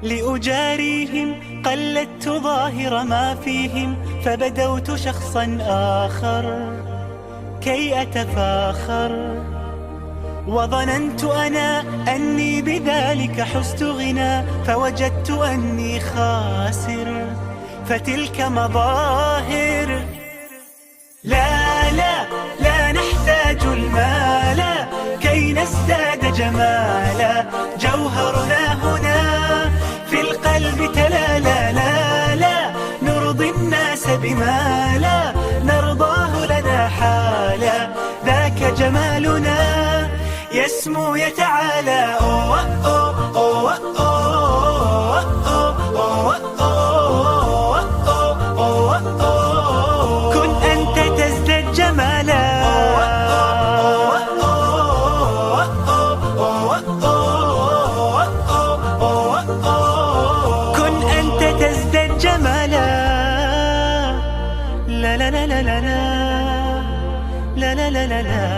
لأجاريهم قلدت ظاهر ما فيهم فبدوت شخصا آخر كي أتفاخر وظننت أنا أني بذلك حزت غنى فوجدت أني خاسر فتلك مظاهر لا لا لا نحتاج المال كي نزداد جمالا جوهرنا هنا في القلب تلالا لا لا نرضي الناس بما لا نرضاه لنا حالا ذاك جمالنا يسمو يتعالى أوه أوه أوه أوه أوه أوه أوه أوه كن أنت تزداد جمالا كن أنت تزداد جمالا لا لا لا لا لا لا لا لا لا لا لا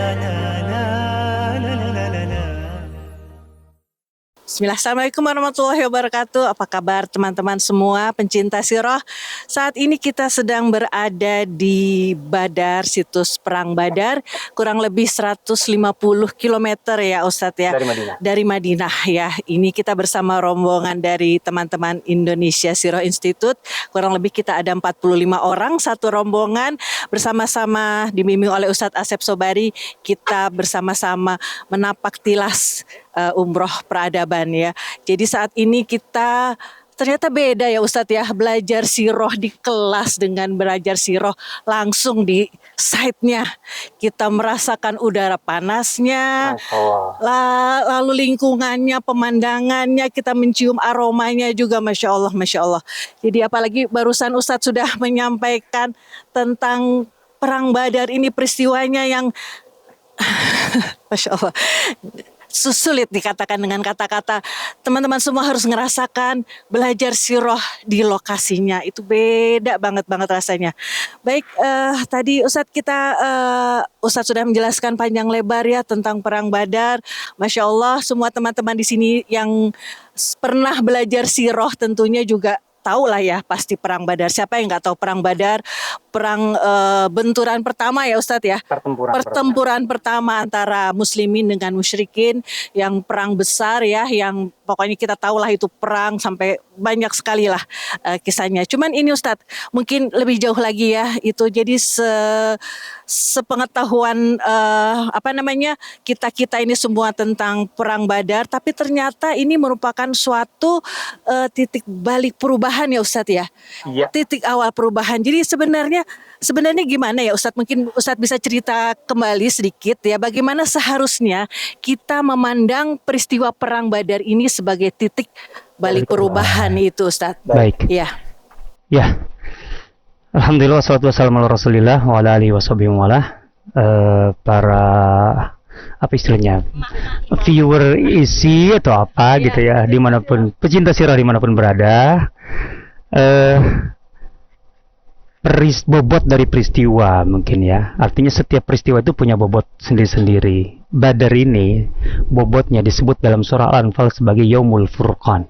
Bismillah, Assalamualaikum warahmatullahi wabarakatuh. Apa kabar teman-teman semua pencinta sirah? Saat ini kita sedang berada di Badar, situs Perang Badar, kurang lebih 150 km ya Ustadz ya. Dari Madinah ya. Ini kita bersama rombongan dari teman-teman Indonesia Sirah Institute. Kurang lebih kita ada 45 orang, satu rombongan bersama-sama dibimbing oleh Ustadz Asep Sobari. Kita bersama-sama menapak tilas umroh peradaban ya. Jadi saat ini kita ternyata beda ya Ustadz ya, belajar siroh di kelas dengan belajar siroh langsung di site-nya. Kita merasakan udara panasnya, lalu lingkungannya, pemandangannya, kita mencium aromanya juga, Masya Allah, Masya Allah. Jadi apalagi barusan Ustadz sudah menyampaikan tentang Perang Badar ini, peristiwanya yang Masya Allah, sulit dikatakan dengan kata-kata. Teman-teman semua harus ngerasakan belajar siroh di lokasinya. Itu beda banget rasanya. Baik, tadi Ustadz sudah menjelaskan panjang lebar ya tentang Perang Badar. Masya Allah, semua teman-teman di sini yang pernah belajar siroh tentunya juga tahu lah ya pasti Perang Badar. Siapa yang nggak tahu Perang Badar? Perang benturan pertama ya Ustadz ya. Pertempuran pertama antara muslimin dengan musyrikin, yang perang besar ya, yang pokoknya kita tahu lah itu perang sampai banyak sekali lah kisahnya. Cuman ini Ustadz mungkin lebih jauh lagi ya itu. Jadi sepengetahuan kita ini semua tentang Perang Badar, tapi ternyata ini merupakan suatu titik balik perubahan ya Ustadz ya. Iya. Titik awal perubahan. Jadi sebenarnya gimana ya Ustadz? Mungkin Ustadz bisa cerita kembali sedikit ya, bagaimana seharusnya kita memandang peristiwa Perang Badar ini sebagai titik balik perubahan itu Ustadz. Baik. Ya. Ya. Alhamdulillah wassalatu wassalamu ala Rasulillah wa ala alihi washabihi wa ala. Para apa istilahnya, viewer isi atau apa gitu ya, dimanapun pecinta sirah dimanapun berada, bobot dari peristiwa mungkin ya, artinya setiap peristiwa itu punya bobot sendiri-sendiri. Badar ini bobotnya disebut dalam surah Al-Anfal sebagai Yaumul Furqan,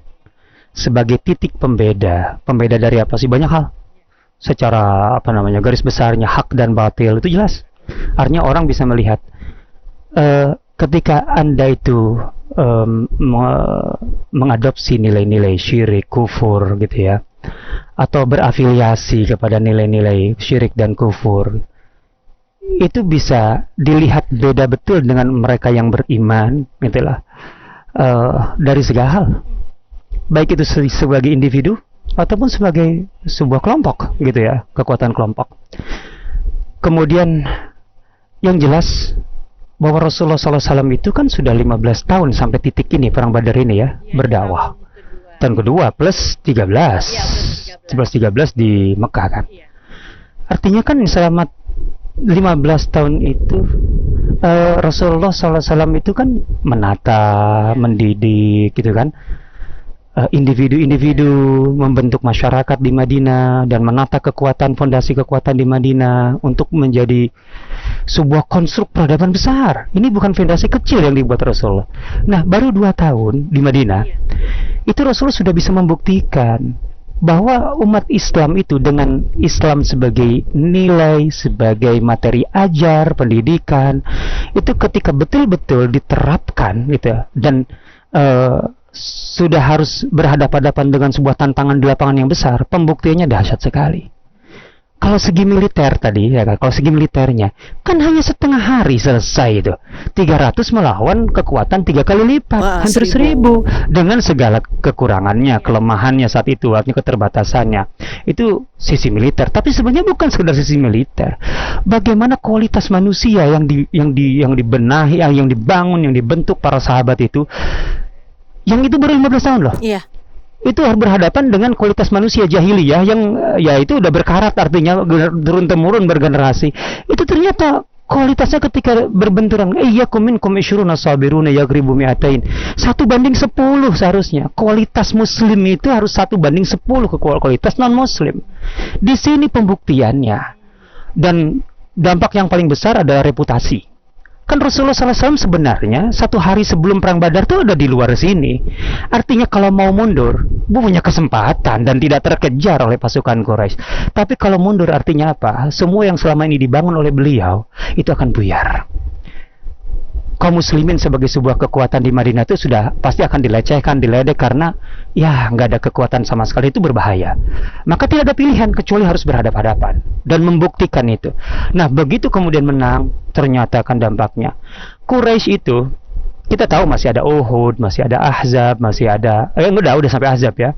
sebagai titik pembeda dari apa sih, banyak hal. Secara garis besarnya hak dan batil itu jelas. Artinya orang bisa melihat ketika Anda itu mengadopsi nilai-nilai syirik, kufur gitu ya, atau berafiliasi kepada nilai-nilai syirik dan kufur, itu bisa dilihat beda betul dengan mereka yang beriman gitulah, dari segala hal, baik itu sebagai individu ataupun sebagai sebuah kelompok gitu ya, kekuatan kelompok. Kemudian yang jelas bahwa Rasulullah SAW itu kan sudah 15 tahun sampai titik ini Perang Badar ini ya, berdakwah. Tahun kedua plus 13 di Mekah kan. Artinya kan selama 15 tahun itu Rasulullah SAW itu kan menata, mendidik gitu kan, individu-individu membentuk masyarakat di Madinah dan menata fondasi kekuatan di Madinah untuk menjadi sebuah konstruk peradaban besar. Ini bukan fondasi kecil yang dibuat Rasulullah. Nah, baru 2 tahun di Madinah, itu Rasulullah sudah bisa membuktikan bahwa umat Islam itu dengan Islam sebagai nilai, sebagai materi ajar, pendidikan, itu ketika betul-betul diterapkan gitu dan sudah harus berhadapan-hadapan dengan sebuah tantangan di lapangan yang besar, pembuktiannya dahsyat sekali. Kalau segi militer tadi, ya kan, kalau segi militernya, kan hanya setengah hari selesai itu. 300 melawan kekuatan 3 kali lipat, hampir 1000. Dengan segala kekurangannya, kelemahannya saat itu, artinya keterbatasannya. Itu sisi militer, tapi sebenarnya bukan sekedar sisi militer. Bagaimana kualitas manusia yang dibenahi, yang dibangun, yang dibentuk para sahabat itu, yang itu baru 15 tahun loh. Iya. Itu harus berhadapan dengan kualitas manusia jahiliyah yang ya itu udah berkarat, artinya turun-temurun bergenerasi. Itu ternyata kualitasnya ketika berbenturan, iyyakum minkum isyruna sabiruna yagribu mi'atain. 1:10 seharusnya. Kualitas muslim itu harus 1:10 ke kualitas non muslim. Di sini pembuktiannya. Dan dampak yang paling besar adalah reputasi. Kan Rasulullah SAW sebenarnya 1 hari sebelum perang Badar itu ada di luar sini. Artinya kalau mau mundur, punya kesempatan dan tidak terkejar oleh pasukan Quraisy. Tapi kalau mundur artinya apa? Semua yang selama ini dibangun oleh beliau itu akan buyar. Kaum muslimin sebagai sebuah kekuatan di Madinah itu sudah pasti akan dilecehkan, diledek karena ya nggak ada kekuatan sama sekali, itu berbahaya. Maka tidak ada pilihan kecuali harus berhadapan-hadapan dan membuktikan itu. Nah, begitu kemudian menang, ternyata akan dampaknya. Quraisy itu kita tahu masih ada Uhud, masih ada Ahzab, masih ada udah sampai Ahzab ya.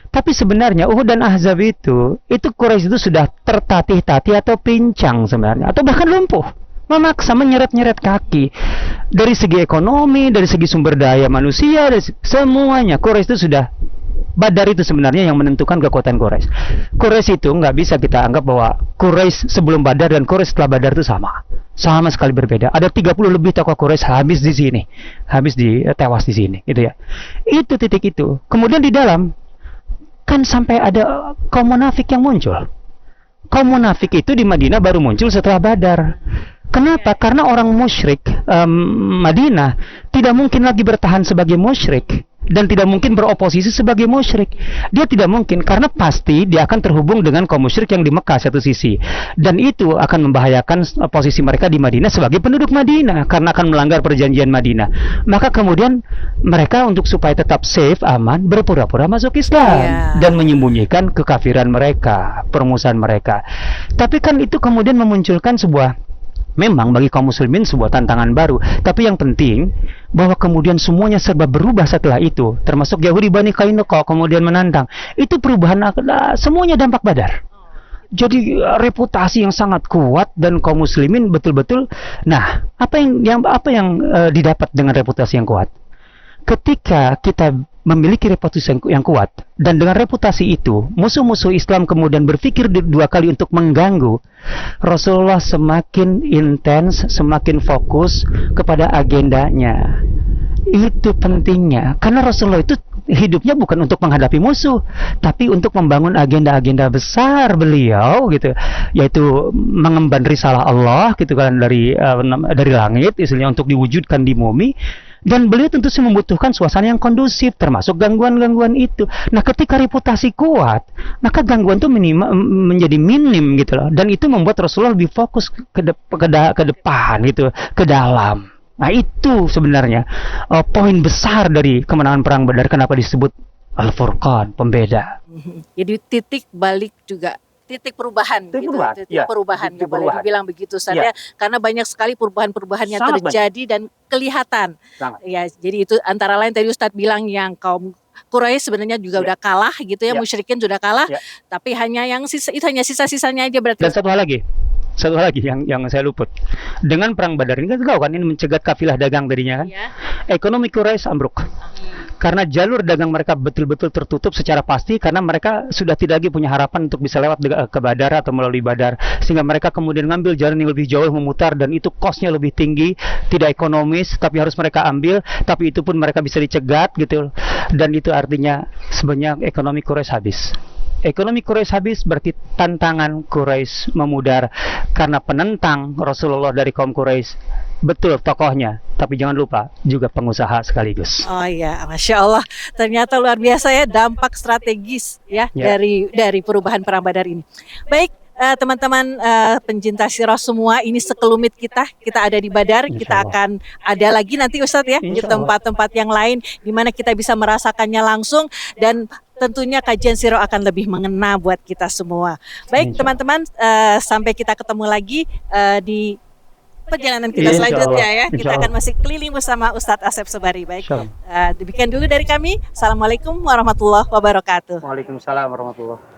Tapi sebenarnya Uhud dan Ahzab itu Quraisy itu sudah tertatih-tatih atau pincang sebenarnya, atau bahkan lumpuh. Memaksa menyeret-nyeret kaki dari segi ekonomi, dari segi sumber daya manusia, dari semuanya. Quraisy itu sudah, Badar itu sebenarnya yang menentukan kekuatan Quraisy. Quraisy itu nggak bisa kita anggap bahwa Quraisy sebelum Badar dan Quraisy setelah Badar itu sama sekali berbeda. Ada 30 lebih tokoh Quraisy habis di sini, tewas di sini, gitu ya. Itu titik itu. Kemudian di dalam kan sampai ada kaum munafik yang muncul. Kaum munafik itu di Madinah baru muncul setelah Badar. Kenapa? Karena orang musyrik Madinah tidak mungkin lagi bertahan sebagai musyrik dan tidak mungkin beroposisi sebagai musyrik. Dia tidak mungkin, karena pasti dia akan terhubung dengan kaum musyrik yang di Mekah satu sisi, dan itu akan membahayakan posisi mereka di Madinah sebagai penduduk Madinah karena akan melanggar perjanjian Madinah. Maka kemudian mereka untuk supaya tetap safe, aman, berpura-pura masuk Islam dan menyembunyikan kekafiran mereka, permusuhan mereka. Tapi kan itu kemudian memunculkan memang bagi kaum muslimin sebuah tantangan baru. Tapi yang penting bahwa kemudian semuanya serba berubah setelah itu, termasuk Yahudi Bani Qainuqa kemudian menantang. Itu perubahan semuanya dampak Badar. Jadi reputasi yang sangat kuat dan kaum muslimin betul-betul. Nah, apa yang didapat dengan reputasi yang kuat? Ketika kita memiliki reputasi yang kuat, dan dengan reputasi itu musuh-musuh Islam kemudian berpikir 2 kali untuk mengganggu, Rasulullah semakin intens, semakin fokus kepada agendanya. Itu pentingnya, karena Rasulullah itu hidupnya bukan untuk menghadapi musuh, tapi untuk membangun agenda-agenda besar beliau, gitu, yaitu mengemban risalah Allah, gitu kan, dari langit, istilahnya untuk diwujudkan di bumi. Dan beliau tentu saja membutuhkan suasana yang kondusif, termasuk gangguan-gangguan itu. Nah, ketika reputasi kuat, maka gangguan itu menjadi minim gitu loh. Dan itu membuat Rasulullah lebih fokus ke depan gitu, ke dalam. Nah, itu sebenarnya poin besar dari kemenangan perang Badar. Kenapa disebut Al-Furqan, pembeda. Jadi titik balik juga, titik perubahan, perubahan boleh dibilang begitu saja, karena banyak sekali perubahan-perubahan yang terjadi dan kelihatan. Ya, jadi itu antara lain tadi Ustadz bilang yang kaum Quraisy sebenarnya juga udah kalah gitu ya, musyrikin sudah kalah, tapi hanya yang sisa itu hanya sisa-sisanya aja berarti. Dan satu hal lagi, satu lagi yang saya luput. Dengan perang Badar ini kan tahu kan, ini mencegat kafilah dagang tadinya kan. Ya. Ekonomi Quraisy ambruk. Karena jalur dagang mereka betul-betul tertutup secara pasti, karena mereka sudah tidak lagi punya harapan untuk bisa lewat ke Badar atau melalui Badar, sehingga mereka kemudian ngambil jalan yang lebih jauh, memutar, dan itu cost-nya lebih tinggi, tidak ekonomis, tapi harus mereka ambil, tapi itu pun mereka bisa dicegat gitu. Dan itu artinya sebenarnya ekonomi Quraisy habis. Ekonomi Quraisy habis berarti tantangan Quraisy memudar, karena penentang Rasulullah dari kaum Quraisy betul tokohnya, tapi jangan lupa juga pengusaha sekaligus. Oh iya, Masya Allah. Ternyata luar biasa ya dampak strategis ya, Ya. dari perubahan perang Badar ini. Baik, teman-teman pencinta sirah semua, ini sekelumit kita ada di Badar. Insya Kita Allah. akan ada lagi nanti Ustadz ya di Insya Allah. tempat-tempat yang lain di mana kita bisa merasakannya langsung, dan tentunya kajian sirah akan lebih mengena buat kita semua. Baik Insya teman-teman, sampai kita ketemu lagi di perjalanan kita Insya selanjutnya Allah. ya. Insya Kita akan Allah. masih keliling bersama Ustadz Asep Sobari. Baik, Insya Allah. demikian dulu dari kami. Assalamualaikum warahmatullahi wabarakatuh. Waalaikumsalam warahmatullahi